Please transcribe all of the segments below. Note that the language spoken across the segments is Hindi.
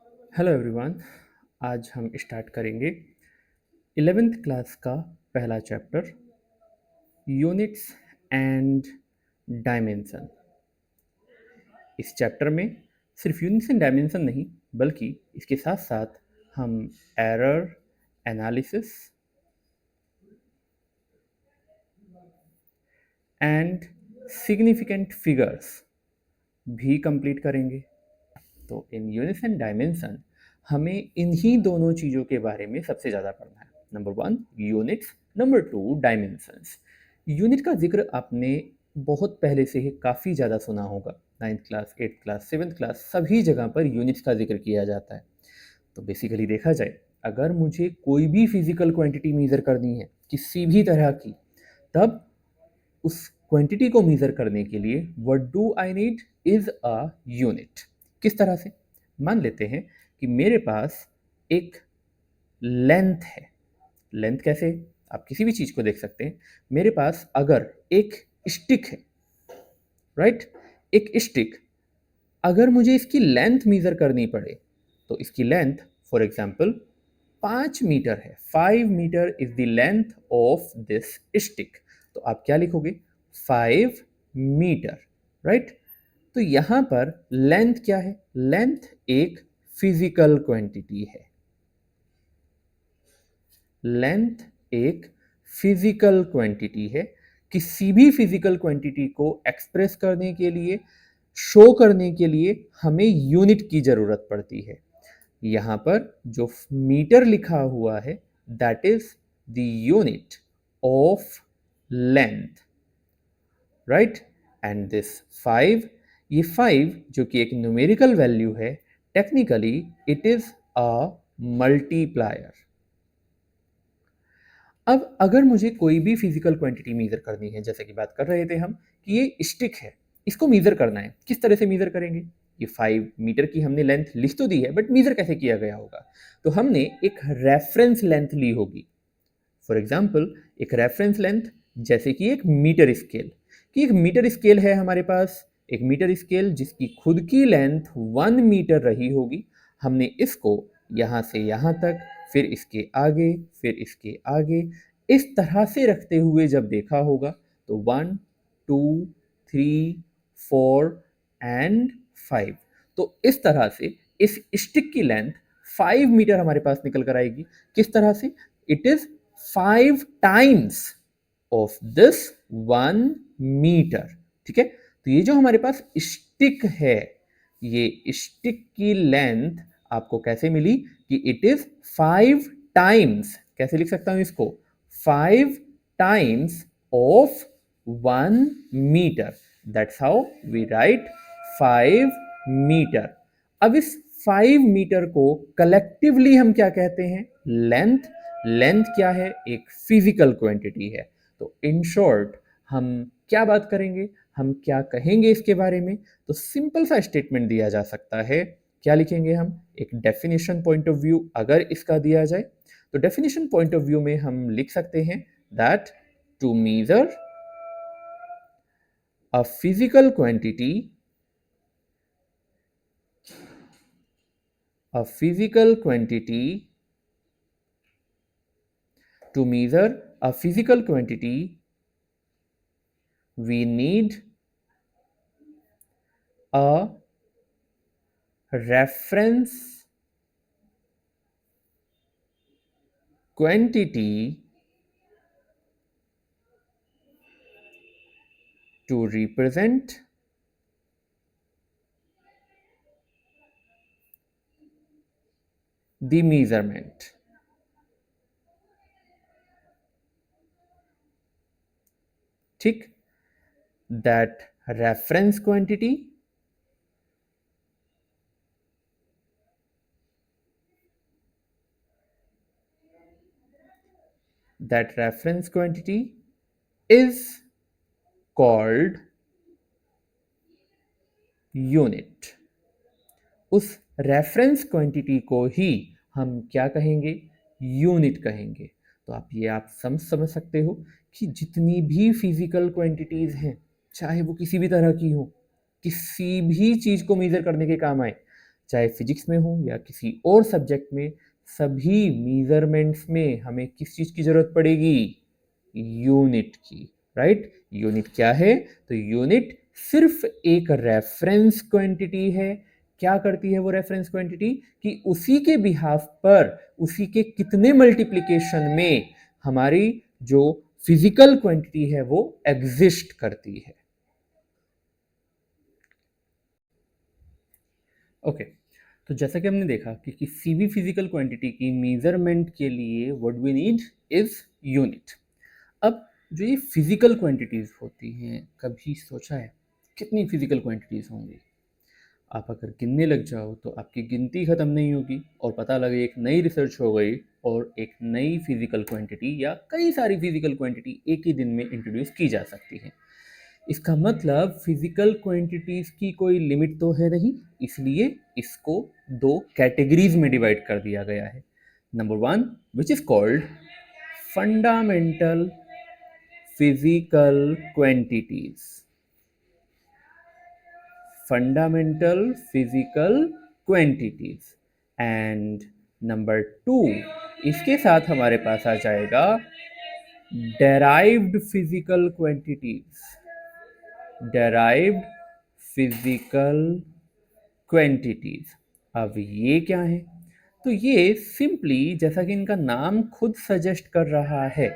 Hello everyone. आज हम स्टार्ट करेंगे 11th क्लास का पहला चैप्टर यूनिट्स एंड डायमेंशन। इस चैप्टर में सिर्फ यूनिट्स एंड डायमेंशन नहीं बल्कि इसके साथ साथ हम error analysis and significant figures भी कंप्लीट करेंगे। तो इन यूनिट्स एंड डायमेंशन हमें इन्हीं दोनों चीज़ों के बारे में सबसे ज़्यादा पढ़ना है। Number one units, number two dimensions. Unit का जिक्र आपने बहुत पहले से ही काफ़ी ज़्यादा सुना होगा। 9th class, 8th class, 7th class सभी जगह पर यूनिट्स का जिक्र किया जाता है। तो बेसिकली देखा जाए, अगर मुझे कोई भी फिजिकल क्वांटिटी मेज़र करनी है किसी भी तरह की, तब उस क्वांटिटी को मेज़र करने के लिए what do I need is a unit. किस तरह से? मान लेते हैं कि मेरे पास एक लेंथ है। लेंथ कैसे? आप किसी भी चीज़ को देख सकते हैं। मेरे पास अगर एक स्टिक है, राइट, एक स्टिक, अगर मुझे इसकी लेंथ मेज़र करनी पड़े तो इसकी लेंथ फॉर एग्जांपल 5 मीटर है। 5 metre is the length of this stick. तो आप क्या लिखोगे? 5 मीटर, राइट। तो यहां पर लेंथ क्या है? लेंथ एक फिजिकल क्वांटिटी है। लेंथ एक फिजिकल क्वांटिटी है। किसी भी फिजिकल क्वांटिटी को एक्सप्रेस करने के लिए, शो करने के लिए हमें यूनिट की जरूरत पड़ती है। यहां पर जो मीटर लिखा हुआ है that is the unit of length, right. And this 5, ये 5 जो कि एक न्यूमेरिकल वैल्यू है, technically it is a multiplier. अब अगर मुझे कोई भी फिजिकल क्वांटिटी मेजर करनी है, जैसे कि बात कर रहे थे हम कि ये स्टिक है, इसको मेजर करना है, किस तरह से मेजर करेंगे? ये 5 मीटर की हमने लेंथ लिख तो दी है, बट मेजर कैसे किया गया होगा? तो हमने एक रेफरेंस लेंथ ली होगी। फॉर एग्जाम्पल एक रेफरेंस लेंथ जैसे कि एक मीटर स्केल, कि एक मीटर स्केल है हमारे पास, एक मीटर स्केल जिसकी खुद की लेंथ 1 मीटर रही होगी। हमने इसको यहाँ से यहाँ तक, फिर इसके आगे, फिर इसके आगे, इस तरह से रखते हुए जब देखा होगा तो 1 2 3 4 एंड 5। तो इस तरह से इस स्टिक की लेंथ 5 मीटर हमारे पास निकल कर आएगी। किस तरह से? It is 5 times of this 1 metre. ठीक है, तो ये जो हमारे पास स्टिक है, ये स्टिक की लेंथ आपको कैसे मिली कि इट इज 5 टाइम्स, कैसे लिख सकता हूं इसको? 5 times of 1 metre. That's how we write 5 metre. अब इस 5 मीटर को कलेक्टिवली हम क्या कहते हैं? लेंथ। लेंथ क्या है? एक फिजिकल क्वांटिटी है। तो इन शॉर्ट हम क्या बात करेंगे, हम क्या कहेंगे इसके बारे में? तो सिंपल सा स्टेटमेंट दिया जा सकता है। क्या लिखेंगे हम? एक डेफिनेशन पॉइंट ऑफ व्यू अगर इसका दिया जाए तो डेफिनेशन पॉइंट ऑफ व्यू में हम लिख सकते हैं that to measure a physical quantity, a physical quantity, to measure a physical quantity we need a reference quantity to represent the measurement. ठीक, that reference quantity is called unit. उस रेफरेंस क्वांटिटी को ही हम क्या कहेंगे? यूनिट कहेंगे। तो आप समझ सकते हो कि जितनी भी फिजिकल क्वांटिटीज हैं, चाहे वो किसी भी तरह की हो, किसी भी चीज को मेजर करने के काम आए, चाहे फिजिक्स में हो या किसी और सब्जेक्ट में, सभी मेजरमेंट्स में हमें किस चीज़ की ज़रूरत पड़ेगी? यूनिट की, राइट? यूनिट क्या है? तो यूनिट सिर्फ एक रेफरेंस क्वांटिटी है। क्या करती है वो रेफरेंस क्वांटिटी? कि उसी के बिहाफ पर, उसी के कितने मल्टीप्लिकेशन में हमारी जो फिजिकल क्वांटिटी है वो एग्जिस्ट करती है। ओके, तो जैसा कि हमने देखा कि किसी भी फिजिकल क्वांटिटी की मेजरमेंट के लिए what we need is unit. अब जो ये फिजिकल क्वांटिटीज होती हैं, कभी सोचा है कितनी फिजिकल क्वांटिटीज होंगी? आप अगर गिनने लग जाओ तो आपकी गिनती ख़त्म नहीं होगी और पता लगे एक नई रिसर्च हो गई और एक नई फिजिकल क्वांटिटी या कई सारी फिजिकल क्वांटिटी एक ही दिन में इंट्रोड्यूस की जा सकती है। इसका मतलब फिजिकल क्वांटिटीज की कोई लिमिट तो है नहीं, इसलिए इसको दो कैटेगरीज में डिवाइड कर दिया गया है। Number one, which is called fundamental physical quantities. Fundamental physical quantities. And number two, इसके साथ हमारे पास आ जाएगा derived physical quantities. Derived physical quantities. अब ये क्या है? तो ये सिंपली, जैसा कि इनका नाम खुद सजेस्ट कर रहा है,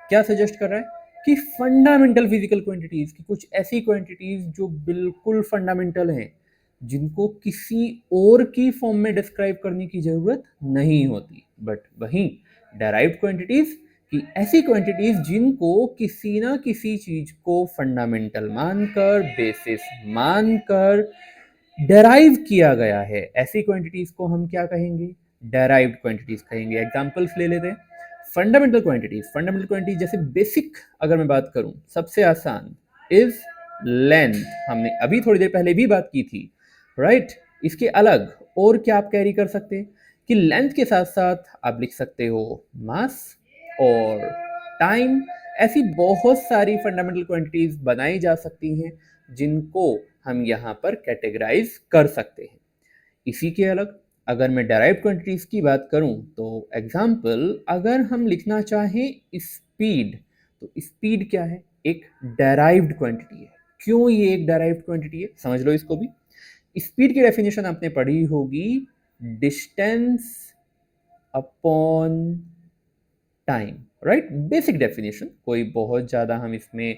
क्या सजेस्ट कर रहा है? कि फंडामेंटल फिजिकल क्वांटिटीज की कुछ ऐसी क्वांटिटीज जो बिल्कुल फंडामेंटल हैं, जिनको किसी और की फॉर्म में डिस्क्राइब करने की जरूरत नहीं होती। बट वहीं डेराइव्ड क्वांटिटीज कि ऐसी क्वांटिटीज जिनको किसी ना किसी चीज को फंडामेंटल मानकर, बेसिस मानकर डेराइव किया गया है, ऐसी क्वांटिटीज को हम क्या कहेंगे? डेराइव्ड क्वांटिटीज कहेंगे। एग्जांपल्स ले लेते हैं। फंडामेंटल क्वांटिटीज, फंडामेंटल क्वांटिटीज जैसे बेसिक अगर मैं बात करूं, सबसे आसान इज लेंथ। हमने अभी थोड़ी देर पहले भी बात की थी, राइट? इसके अलग और क्या आप कैरी कर सकते हैं कि लेंथ के साथ साथ आप लिख सकते हो मास और टाइम। ऐसी बहुत सारी फंडामेंटल क्वांटिटीज बनाई जा सकती हैं जिनको हम यहाँ पर कैटेगराइज कर सकते हैं। इसी के अलग अगर मैं डेराइव्ड क्वांटिटीज की बात करूं तो एग्जाम्पल, अगर हम लिखना चाहें स्पीड, तो स्पीड क्या है? एक डेराइव्ड क्वांटिटी है। क्यों ये एक डेराइव्ड क्वांटिटी है? समझ लो इसको भी। स्पीड की डेफिनेशन आपने पढ़ी होगी, distance upon time, right? Basic definition, कोई बहुत ज़्यादा हम इसमें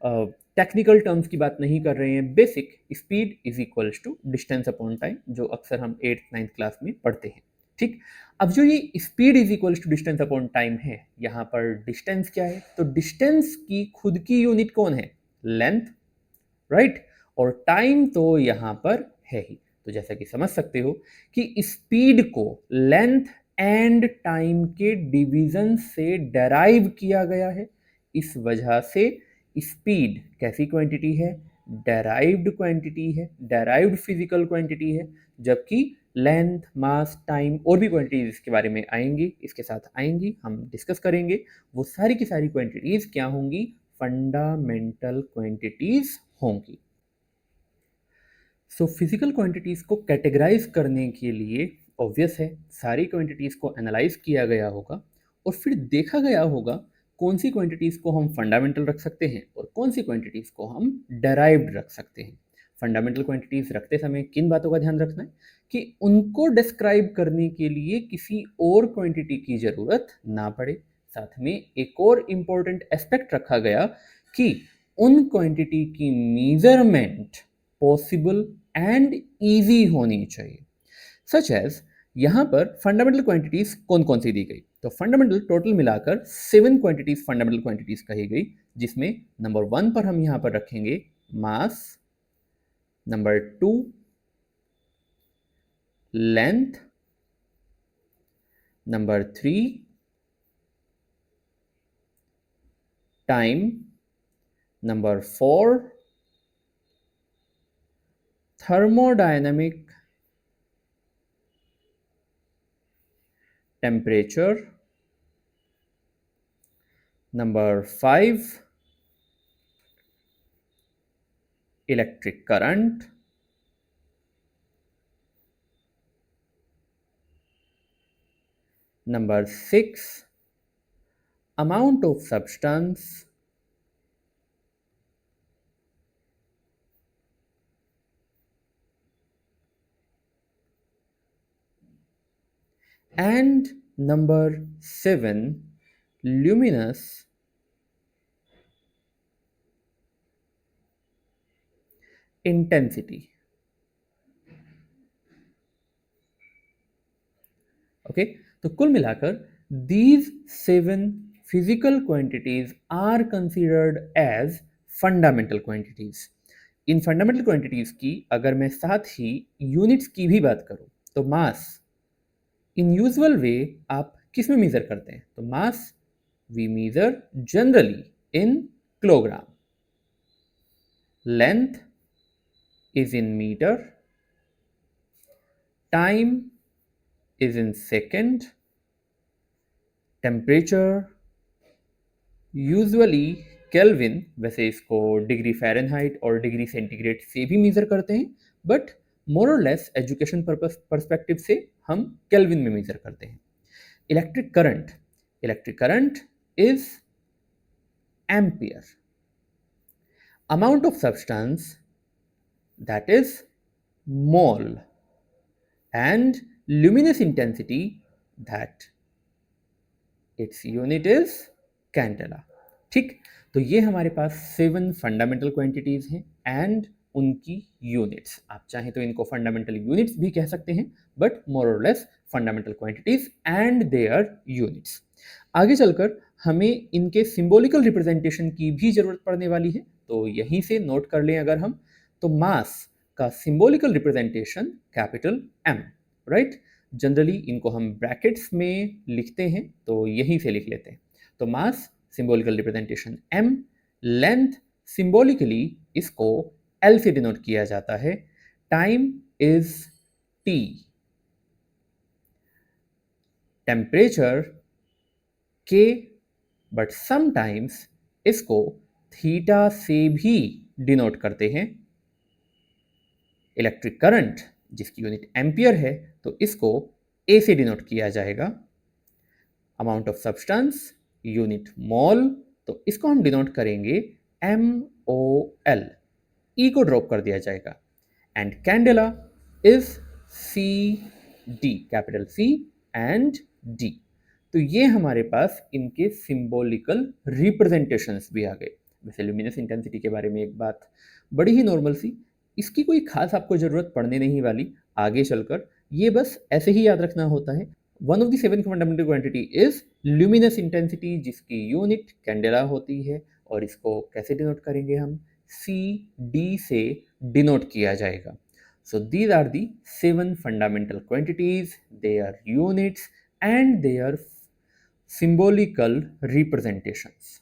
टेक्निकल टर्म्स की बात नहीं कर रहे हैं। Basic, speed is equals to distance upon time, जो अक्सर हम 8th 9th क्लास में पढ़ते हैं। ठीक, अब जो ये speed is equals to distance upon time है, यहाँ पर डिस्टेंस क्या है? तो डिस्टेंस की खुद की यूनिट कौन है? Length, right? और टाइम तो यहाँ पर है ही। तो जैसा कि समझ सकते हो कि स्पीड को लेंथ एंड टाइम के डिवीजन से डेराइव किया गया है। इस वजह से स्पीड कैसी क्वांटिटी है? डेराइव्ड क्वांटिटी है, डेराइव्ड फिजिकल क्वांटिटी है। जबकि लेंथ, मास, टाइम और भी क्वांटिटीज इसके बारे में आएंगी, इसके साथ आएंगी, हम डिस्कस करेंगे। वो सारी की सारी क्वांटिटीज क्या होंगी? फंडामेंटल क्वांटिटीज होंगी। सो फिजिकल क्वांटिटीज को कैटेगराइज करने के लिए ऑब्वियस है सारी क्वांटिटीज को एनालाइज किया गया होगा और फिर देखा गया होगा कौन सी क्वांटिटीज को हम फंडामेंटल रख सकते हैं और कौन सी क्वांटिटीज को हम डेराइव्ड रख सकते हैं। फंडामेंटल क्वांटिटीज रखते समय किन बातों का ध्यान रखना है? कि उनको डिस्क्राइब करने के लिए किसी और क्वांटिटी की जरूरत ना पड़े। साथ में एक और इम्पोर्टेंट एस्पेक्ट रखा गया कि उन क्वांटिटी की मेजरमेंट पॉसिबल एंड ईजी होनी चाहिए। सच एज यहाँ पर फंडामेंटल क्वांटिटीज कौन कौन सी दी गई? तो फंडामेंटल टोटल मिलाकर 7 क्वांटिटीज फंडामेंटल क्वांटिटीज कही गई, जिसमें नंबर 1 पर हम यहाँ पर रखेंगे mass, number 2 length, number 3 time, number 4 thermodynamic temperature, number 5 electric current, Number 6, amount of substance and number 7, luminous intensity. Okay, तो कुल मिलाकर these 7 physical quantities are considered as fundamental quantities. In fundamental quantities की अगर मैं साथ ही यूनिट्स की भी बात करूं तो मास इन यूजुअल वे आप किस में मेजर करते हैं? तो mass we measure generally in kilogram, length is in meter, time is in second, temperature usually kelvin, वैसे इसको डिग्री फ़ारेनहाइट और डिग्री सेंटीग्रेड से भी मेजर करते हैं, बट मोर और लेस एजुकेशन पर्सपेक्टिव से हम केल्विन में मेजर करते हैं. Electric current is ampere. Amount of substance that is mole, and luminous intensity that its unit is candela. ठीक, तो ये हमारे पास 7 फंडामेंटल क्वांटिटीज हैं एंड उनकी यूनिट्स. आप चाहें तो इनको फंडामेंटल यूनिट्स भी कह सकते हैं, बट मोर और less fundamental quantities and their units. आगे चलकर हमें इनके सिंबॉलिकल रिप्रेजेंटेशन की भी जरूरत पड़ने वाली है, तो यहीं से नोट कर लें अगर हम, तो मास का symbolical representation capital M, right. Generally इनको हम ब्रैकेट्स में लिखते हैं, तो यहीं से लिख लेते हैं. तो mass symbolical representation M, length symbolically इसको एल से डिनोट किया जाता है, time is T, temperature K, but sometimes इसको थीटा से भी डिनोट करते हैं. इलेक्ट्रिक करंट जिसकी यूनिट एम्पियर है, तो इसको ए से डिनोट किया जाएगा. Amount of substance unit mole, तो इसको हम डिनोट करेंगे MOL, ई को ड्रॉप कर दिया जाएगा. And candela is CD, capital C and D. तो ये हमारे पास इनके सिंबॉलिकल रिप्रेजेंटेशंस भी आ गए. वैसे ल्यूमिनस इंटेंसिटी के बारे में एक बात बड़ी ही नॉर्मल सी, इसकी कोई खास आपको ज़रूरत पड़ने नहीं वाली आगे चलकर, ये बस ऐसे ही याद रखना होता है. One of the 7 fundamental quantity is luminous intensity, जिसकी यूनिट कैंडेला होती है, और इसको कैसे डिनोट करेंगे हम? CD से डिनोट किया जाएगा. So these are the 7 fundamental quantities, their units and their symbolical representations.